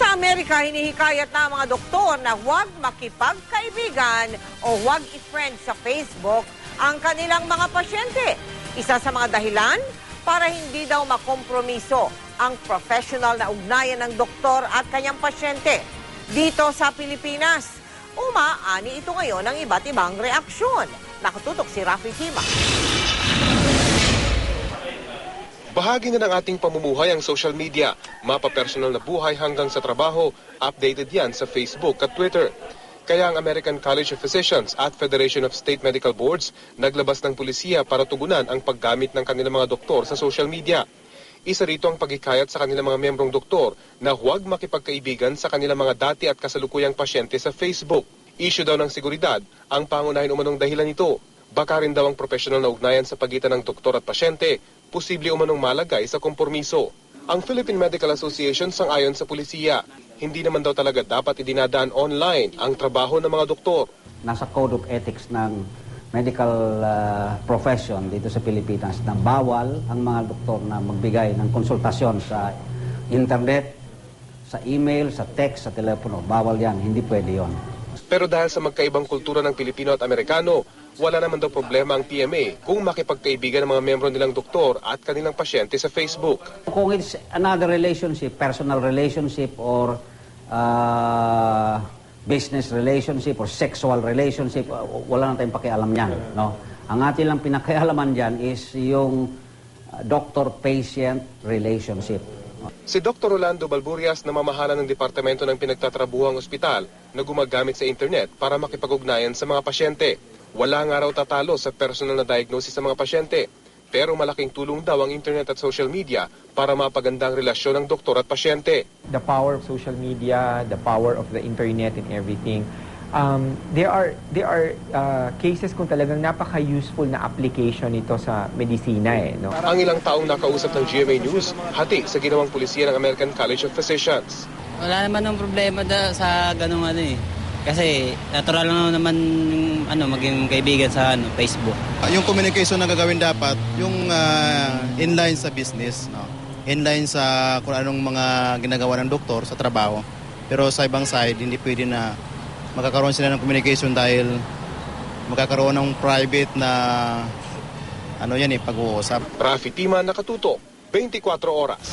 Sa Amerika, hinihikayat na ang mga doktor na huwag makipagkaibigan o huwag i-friend sa Facebook ang kanilang mga pasyente. Isa sa mga dahilan para hindi daw makompromiso ang professional na ugnayan ng doktor at kanyang pasyente. Dito sa Pilipinas, umaani ito ngayon ng iba't ibang reaksyon. Nakatutok si Rafi Tima. Bahagi na ng ating pamumuhay ang social media. Mapapersonal na buhay hanggang sa trabaho, updated yan sa Facebook at Twitter. Kaya ang American College of Physicians at Federation of State Medical Boards naglabas ng pulisiya para tugunan ang paggamit ng kanilang mga doktor sa social media. Isa rito ang paghikayat sa kanilang mga membrong doktor na huwag makipagkaibigan sa kanilang mga dati at kasalukuyang pasyente sa Facebook. Issue daw ng seguridad ang pangunahin umanong dahilan nito. Baka rin daw ang professional na ugnayan sa pagitan ng doktor at pasyente, posible umanong malagay sa kompormiso. Ang Philippine Medical Association sang-ayon sa pulisiya. Hindi naman daw talaga dapat idinadaan online ang trabaho ng mga doktor. Nasa Code of Ethics ng medical profession dito sa Pilipinas na bawal ang mga doktor na magbigay ng konsultasyon sa internet, sa email, sa text, sa telepono. Bawal yan, hindi pwede yon. Pero dahil sa magkaibang kultura ng Pilipino at Amerikano, wala naman daw problema ang PMA kung makipagkaibigan ng mga membro nilang doktor at kanilang pasyente sa Facebook. Kung it's another relationship, personal relationship or business relationship or sexual relationship, wala na tayong pakialam yan. No? Ang ating lang pinakialaman dyan is yung doctor-patient relationship. Si Dr. Rolando Balburias na mamahala ng Departamento ng Pinagtatrabuhang Ospital na gumagamit sa internet para makipag-ugnayan sa mga pasyente. Wala nga raw tatalo sa personal na diagnosis sa mga pasyente. Pero malaking tulong daw ang internet at social media para mapaganda ang relasyon ng doktor at pasyente. The power of social media, the power of the internet and everything. There are cases kung talagang napaka-useful na application ito sa medisina. No? Ang ilang taong nakausap ng GMA News, hati sa ginawang pulisiya ng American College of Physicians. Wala naman ng problema sa ganung kasi natural lang naman maging kaibigan sa Facebook. Yung communication na gagawin dapat, yung inline sa business, no? Inline sa kung anong mga ginagawa ng doktor sa trabaho. Pero sa ibang side, hindi pwede na magkakaroon sila ng communication dahil magkakaroon ng private na pag-uusap. Rafi Tima, Nakatutok, 24 Oras.